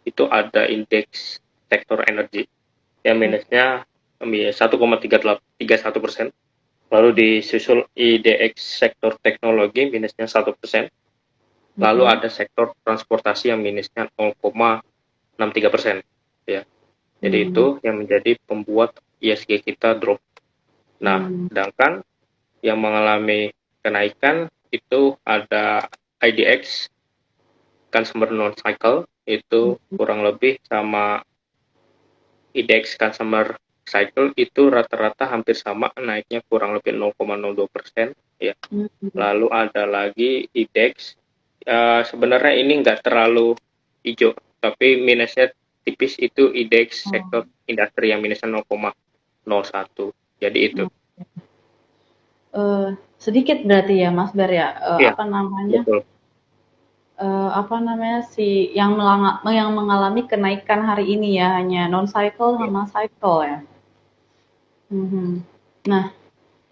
itu ada indeks sektor energi yang minusnya 1,31%. Lalu disusul IDX sektor teknologi minusnya 1%. Lalu ada sektor transportasi yang minusnya 0,63%. Ya. Jadi itu yang menjadi pembuat ISG kita drop. Nah, sedangkan yang mengalami kenaikan itu ada IDX consumer non-cycle, itu kurang lebih sama IDX consumer cycle itu rata-rata hampir sama, naiknya kurang lebih 0,02%. Ya. Lalu ada lagi IDX, sebenarnya ini nggak terlalu hijau, tapi minusnya tipis, itu IDX sektor industri yang minusnya 0,01. Jadi itu. Sedikit berarti ya Mas Ber ya, Iya, apa namanya? betul. Si yang mengalami kenaikan hari ini ya hanya non cycle Iya. sama cycle ya. Nah,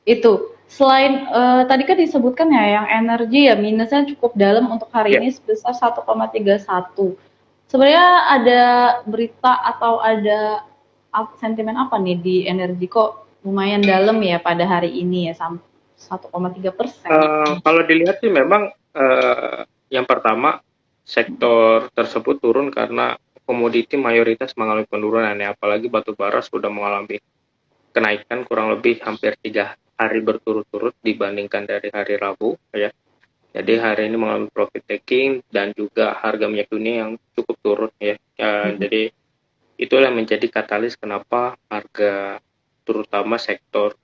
itu selain tadi kan disebutkan ya yang energi ya minusnya cukup dalam untuk hari Iya. ini sebesar 1,31. Sebenarnya ada berita atau ada sentimen apa nih di energi kok lumayan dalam ya pada hari ini ya sampai 1,3%. Kalau dilihat sih memang yang pertama sektor tersebut turun karena komoditi mayoritas mengalami penurunan ya, apalagi batu bara sudah mengalami kenaikan kurang lebih hampir 3 hari berturut-turut dibandingkan dari hari Rabu ya. Jadi hari ini mengalami profit taking dan juga harga minyak dunia yang cukup turun ya. Jadi itulah yang menjadi katalis kenapa harga terutama sektor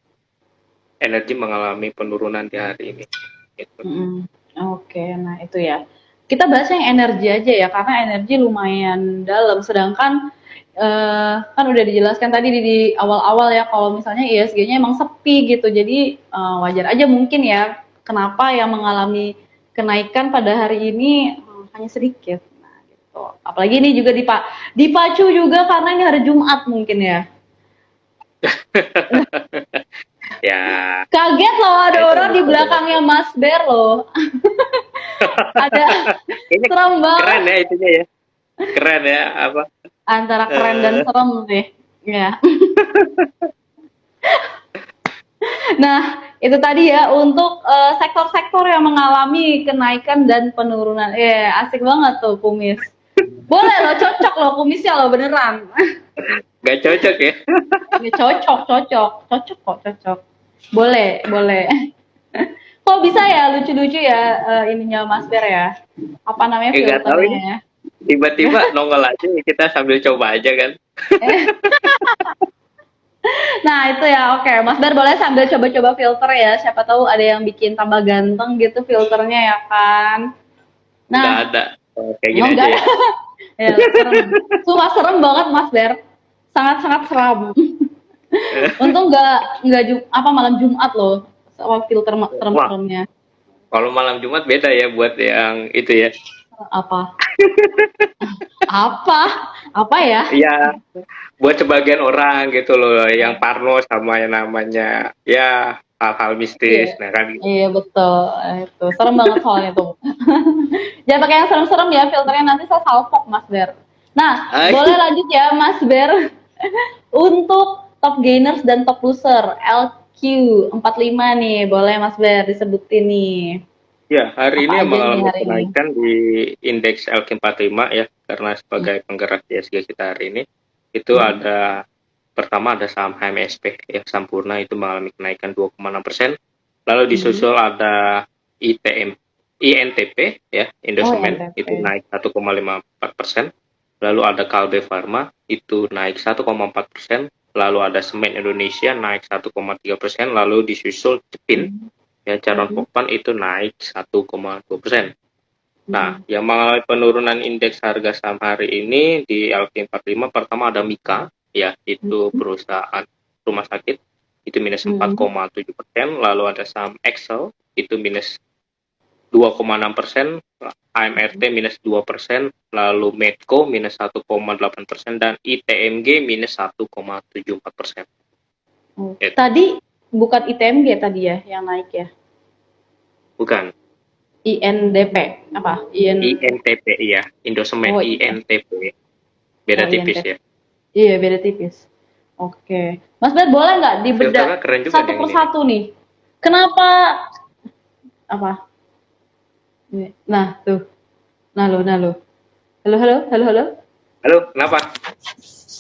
energi mengalami penurunan di hari ini. Gitu. Oke, nah itu ya. Kita bahas yang energi aja ya, karena energi lumayan dalam. Sedangkan kan udah dijelaskan tadi di awal-awal ya, kalau misalnya ISG-nya emang sepi gitu. Jadi wajar aja mungkin ya, kenapa yang mengalami kenaikan pada hari ini hanya sedikit. Nah, gitu. Apalagi ini juga dipacu juga karena ini hari Jumat mungkin ya. Ya, Kaget loh ada itu orang di belakangnya Mas Ber loh. Ada kayaknya serem keren banget. ya itunya ya. Keren ya apa? Antara keren dan eh serem sih. Ya. Nah, itu tadi ya untuk sektor-sektor yang mengalami kenaikan dan penurunan. Asik banget tuh kumis. Boleh loh, cocok loh kumisnya loh beneran. Gak cocok ya? Ya, cocok, cocok, cocok kok, cocok. Boleh, boleh. Kok bisa ya lucu-lucu ya ininya Mas Ber ya? Apa namanya Gak tahu filternya ini ya? tiba-tiba nongol aja, kita sambil coba aja kan. Nah itu ya, oke. Mas Bar boleh sambil coba-coba filter ya. Siapa tahu ada yang bikin tambah ganteng gitu filternya ya kan. Nggak Nah, ada. Kayak gini aja enggak ya. ada. Ya, serem. Sumpah serem banget Mas Bar. Sangat-sangat seram. Untung apa malam Jumat loh. Soal filter Wah, serem-seremnya. kalau malam Jumat beda ya buat yang itu ya. Apa? Apa? Apa ya? Iya, buat sebagian orang gitu loh, yang parno sama yang namanya ya hal-hal Iya. mistis, nah kan gitu. Iya betul. Itu serem banget soalnya tuh. Jangan pakai yang serem-serem ya filternya nanti saya salpok Mas Ber. Nah, Ay, boleh lanjut ya Mas Ber. Untuk top gainers dan top loser LQ45 nih, boleh Mas Ber disebutin nih. ya, hari Apa ini aja nih mengalami hari ini? kenaikan di indeks LQ45 ya, karena sebagai penggerak ISG kita hari ini. Itu ada pertama ada saham HMSP ya, Sampurna itu mengalami kenaikan 2,6%. Lalu disusul ada ITM INTP ya, Oh, Indosemen itu NTP. naik 1,54%. Lalu ada Kalbe Farma itu naik 1,4%. Lalu ada Semen Indonesia naik 1,3%. Lalu disusul Cepin ya, Charon Pokpan itu naik 1,2%. Nah, yang mengalami penurunan indeks harga saham hari ini di LQ45 pertama ada Mika ya, itu perusahaan rumah sakit itu minus 4,7%. Lalu ada saham Excel itu minus 2,6%, AMRT minus 2%, lalu Medco minus 1,8%, dan ITMG minus 1,74%. Itu. Tadi bukan ITMG tadi ya yang naik ya. Bukan, INDP apa? INTP ya, Indosemen Oh iya. INTP. Beda Oh, tipis INTP. ya. Iya, beda tipis. Oke. Mas Ber, boleh nggak dibedah Filternya keren juga satu yang ini nih. persatu nih? Kenapa apa? Nah, tuh. Nah lo. Halo, halo, halo, halo. Halo, kenapa?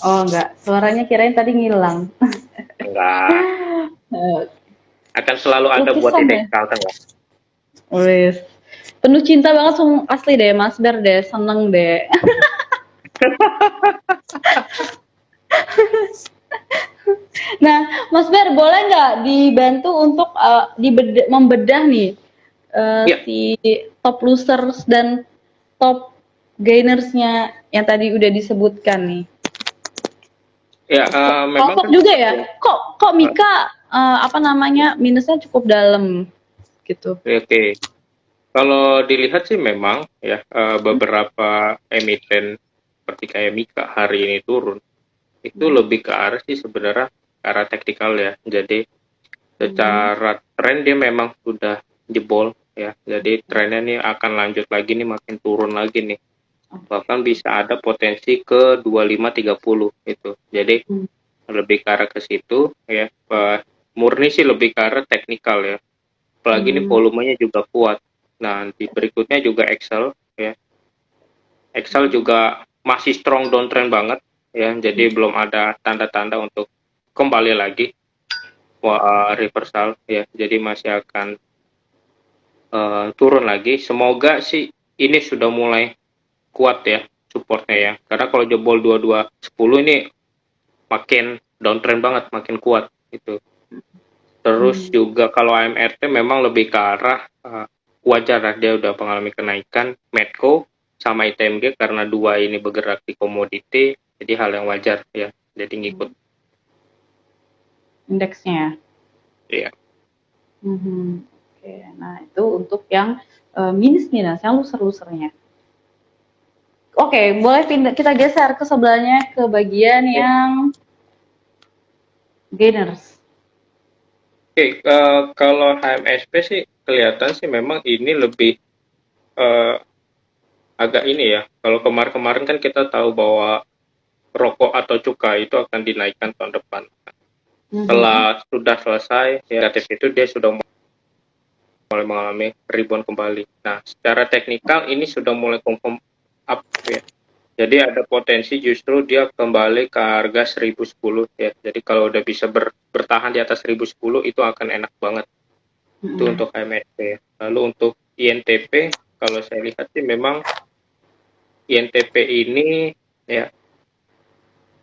Oh, enggak. Suaranya kirain tadi ngilang. Enggak. Eh, Akan selalu ada buat Lukisan ya? titik kalteng lah. Wes. Penuh cinta banget sama asli deh, Mas Ber deh. Seneng deh. Nah, Mas Ber, boleh nggak dibantu untuk membedah nih Ya, si top losers dan top gainersnya yang tadi udah disebutkan nih. ya memang Cocok kan juga ya. seperti Kok Mika apa namanya minusnya cukup dalam gitu. oke. Kalau dilihat sih memang ya beberapa emiten seperti kayak Mika hari ini turun itu lebih ke arah sih sebenarnya ke arah teknikal ya. Jadi Hmm. secara tren dia memang sudah jebol ya. Jadi trennya nih akan lanjut lagi nih makin turun lagi nih. Bahkan bisa ada potensi ke 25-30 itu. Jadi Hmm. lebih ke arah ke situ ya. Murni sih lebih ke arah teknikal ya. Apalagi ini Hmm. volumenya juga kuat. Nah, di berikutnya juga Excel ya. Excel juga masih strong downtrend banget ya. Jadi belum ada tanda-tanda untuk kembali lagi reversal ya. Jadi masih akan turun lagi. Semoga sih ini sudah mulai kuat ya supportnya ya. Karena kalau jebol 2210 ini makin downtrend banget, makin kuat itu. Terus Hmm. juga kalau AMRT memang lebih ke arah wajar lah dia udah mengalami kenaikan. Medco sama ITMG karena dua ini bergerak di komoditi, jadi hal yang wajar ya. Jadi ngikut. Indeksnya. Ya. Hmm. Oke. Nah itu untuk yang minus yang loser-losernya. Oke, boleh pindah kita geser ke sebelahnya ke bagian yang gainers. Oke, kalau HMSP sih kelihatan sih memang ini lebih uh, agak ini ya. Kalau kemarin-kemarin kan kita tahu bahwa rokok atau cukai itu akan dinaikkan tahun depan. Mhm. Setelah sudah selesai ya itu dia sudah mulai mengalami rebound kembali. Nah, secara teknikal ini sudah mulai confirm up ya. Jadi ada potensi justru dia kembali ke harga 1010 ya. Jadi kalau udah bisa bertahan di atas 1010 itu akan enak banget. Itu Mhm. untuk MSP ya. Lalu untuk INTP kalau saya lihat sih memang INTP ini ya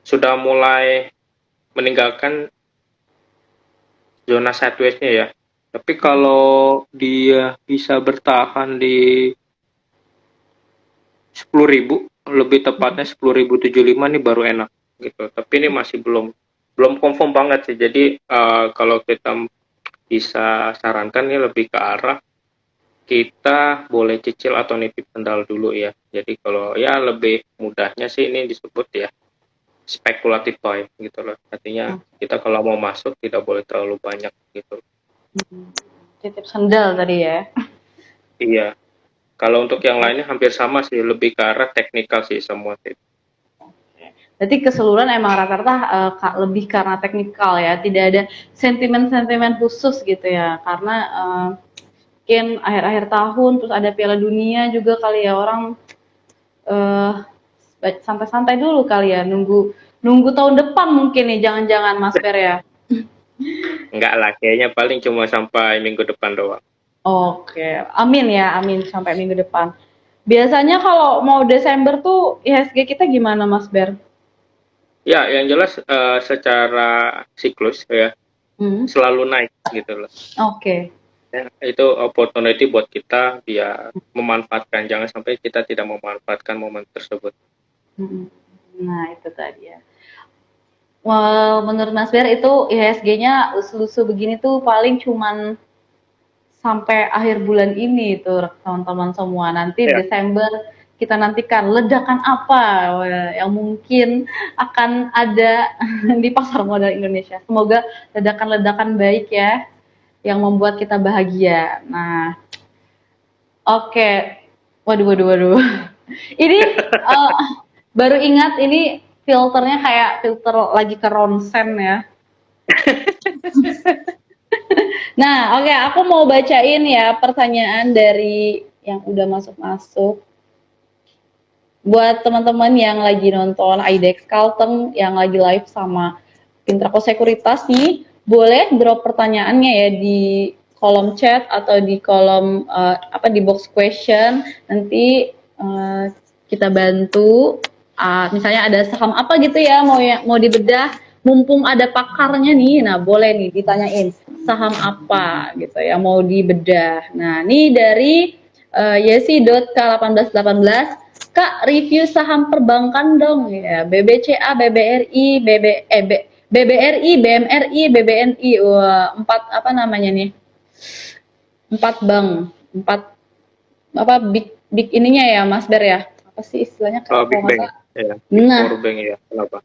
sudah mulai meninggalkan zona sideways-nya ya. Tapi kalau dia bisa bertahan di 10.000, lebih tepatnya 10.075 nih baru enak gitu. Tapi ini masih belum confirm banget sih. Jadi kalau kita bisa sarankan nih lebih ke arah kita boleh cicil atau nitip kendal dulu ya. Jadi kalau ya lebih mudahnya sih ini disebut ya spekulatif buy gitu loh. Artinya kita kalau mau masuk tidak boleh terlalu banyak gitu. Titip sendal tadi ya. Iya. Kalau untuk yang lainnya hampir sama sih, lebih ke arah teknikal sih semua sih. Berarti keseluruhan emang rata-rata lebih karena teknikal ya, tidak ada sentimen-sentimen khusus gitu ya. Karena mungkin akhir-akhir tahun terus ada Piala Dunia juga kali ya orang eh santai-santai dulu kali ya, nunggu nunggu tahun depan mungkin nih, jangan-jangan Mas Per ya. Enggak lah, kayaknya paling cuma sampai minggu depan doang. Oke, amin ya, amin sampai minggu depan. Biasanya kalau mau Desember tuh IHSG kita gimana Mas Ber? Ya, yang jelas secara siklus ya Hmm. selalu naik gitu loh. Oke. Ya, itu opportunity buat kita biar memanfaatkan. Jangan sampai kita tidak memanfaatkan momen tersebut. Hmm. Nah itu tadi ya. Well, menurut Mas Ber itu IHSG-nya lusu-lusu begini tuh paling cuman sampai akhir bulan ini tuh teman-teman semua. Nanti Ya, Desember kita nantikan ledakan apa yang mungkin akan ada di pasar modal Indonesia. Semoga ledakan-ledakan baik ya yang membuat kita bahagia. Nah, oke. Waduh, waduh, waduh. Ini Baru ingat ini filternya kayak filter lagi ke ronsen ya. Nah, oke, aku mau bacain ya pertanyaan dari yang udah masuk-masuk. Buat teman-teman yang lagi nonton IDEX Kalteng, yang lagi live sama Pintrako Sekuritas nih, boleh drop pertanyaannya ya di kolom chat atau di kolom di box question. Nanti kita bantu. Misalnya ada saham apa gitu ya mau dibedah, mumpung ada pakarnya nih, nah boleh nih ditanyain saham apa gitu ya mau dibedah. Nah, ini dari Yesi.K1818, Kak, review saham perbankan dong ya. BBCA, BBRI, BBRI, BMRI, BBNI. Wah, empat apa namanya nih? Empat bank, empat apa big ininya ya, Mas Ber ya. Apa sih istilahnya Oh, kalau Big nggak Bang salah? ya, Big Four Nah, Bank ya, kenapa?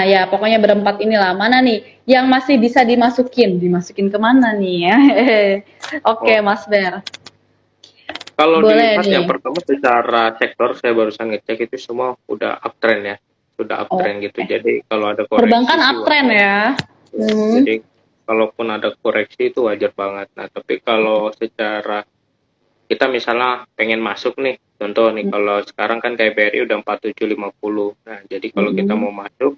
ya pokoknya berempat inilah. Mana nih yang masih bisa dimasukin? Dimasukin kemana nih ya? Oke, Oh, Mas Ber. kalau Boleh dilihat nih. yang pertama secara sektor, saya barusan ngecek itu semua udah uptrend ya, sudah uptrend gitu. Oke. Jadi kalau ada koreksi Perbankan sih uptrend wajar. ya. Ya. Jadi kalaupun ada koreksi itu wajar banget. Nah, tapi kalau secara kita misalnya pengen masuk nih, contoh nih kalau sekarang kan kayak BRI udah 4750. Nah, jadi kalau kita Mm-mm. mau masuk,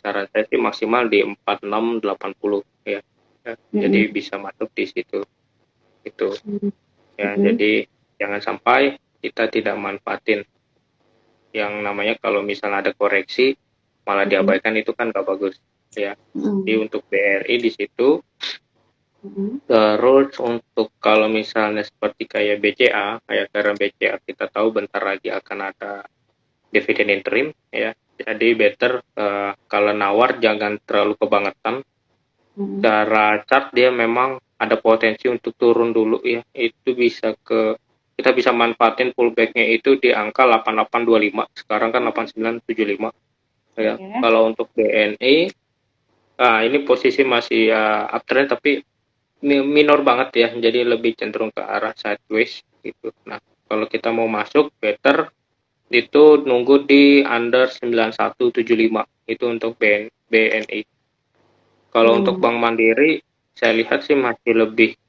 saran saya sih maksimal di 4680 ya. Ya, jadi Mm-mm. bisa masuk di situ. Itu ya. Mm-mm. Jadi jangan sampai kita tidak manfaatin yang namanya kalau misalnya ada koreksi malah Mm-mm. diabaikan, itu kan gak bagus ya. Jadi Mm-mm. untuk BRI di situ. Mm-mm. Terus untuk kalau misalnya seperti kayak BCA, kayak garam BCA kita tahu bentar lagi akan ada dividen interim ya. Jadi better kalau nawar jangan terlalu kebangetan. Mm-mm. Cara chart dia memang ada potensi untuk turun dulu ya. Itu bisa kita bisa manfaatin pullbacknya itu di angka 8825. Sekarang kan 8975 ya. Oke. Kalau untuk BNI, ini posisi masih uptrend tapi minor banget ya, jadi lebih cenderung ke arah sideways gitu. Nah, kalau kita mau masuk better itu nunggu di under 9175 itu untuk BNI. Kalau untuk Hmm. Bank Mandiri saya lihat sih masih lebih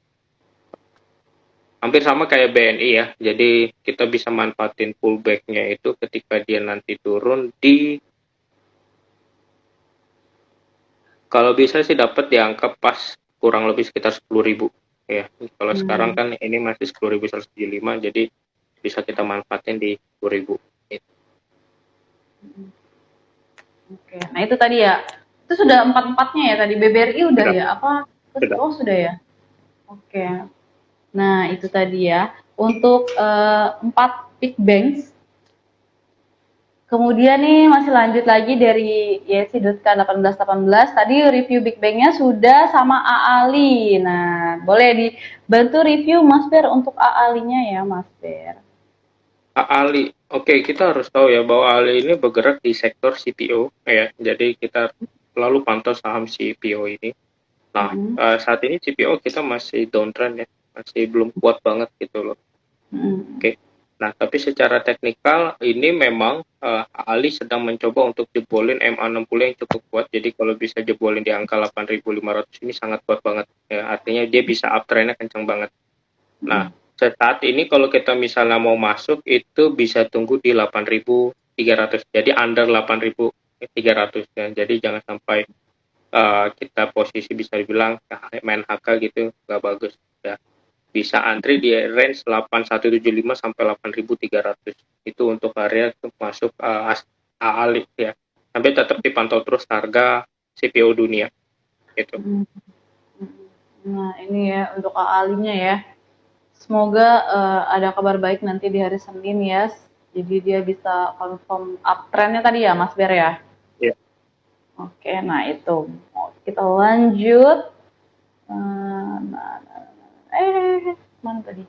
hampir sama kayak BNI ya. Jadi kita bisa manfaatin pullbacknya itu ketika dia nanti turun di, kalau bisa sih dapat di angka pas kurang lebih sekitar 10.000 ya. Kalau sekarang Hmm. kan ini masih 10.175, jadi bisa kita manfaatin di 10.000. Oke. Nah itu tadi ya. Itu sudah empat-empatnya ya tadi. BBRI udah Sudah, ya? Apa? sudah. Oh sudah ya. Oke. Nah itu tadi ya. Untuk empat big banks. Kemudian nih masih lanjut lagi dari YC.K1818. Tadi review Big Bang-nya sudah sama Aali. Nah, boleh dibantu review Mas Ber untuk Aalinya ya Mas Ber. Ali, oke, kita harus tahu ya bahwa Ali ini bergerak di sektor CPO ya. Jadi kita selalu pantau saham CPO ini. Nah, Mm-mm. saat ini CPO kita masih downtrend ya, masih belum kuat banget gitu loh. Mm-mm. Oke. Nah, tapi secara teknikal ini memang Ali sedang mencoba untuk jebolin MA60 yang cukup kuat. Jadi kalau bisa jebolin di angka 8.500 ini sangat kuat banget. Ya, artinya dia bisa uptrendnya kencang banget. Nah, saat ini kalau kita misalnya mau masuk itu bisa tunggu di 8.300. Jadi under 8.300 ya. Jadi jangan sampai kita posisi bisa dibilang main HK gitu nggak bagus ya. Bisa antri di range 8175 sampai 8.300 itu untuk area masuk AALI ya. Tapi tetap dipantau terus harga CPO dunia gitu. Mm-mm. Nah ini ya untuk Aalinya ya. Semoga ada kabar baik nanti di hari Senin ya. Jadi dia bisa confirm uptrendnya tadi ya Mas Ber ya. Ya. Oke, nah itu. Kita lanjut. Mana tadi?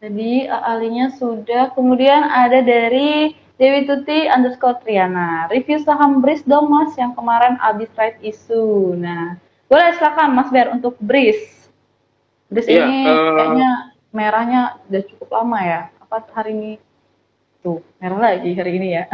Tadi alinya sudah. Kemudian ada dari Dewi Tuti underscore Triana. Review saham BRIS dong Mas yang kemarin abis right isu. Nah, boleh silakan Mas Ber untuk BRIS. BRIS Iya, ini kayaknya merahnya udah cukup lama ya. Apa hari ini? Tuh, merah lagi hari ini ya.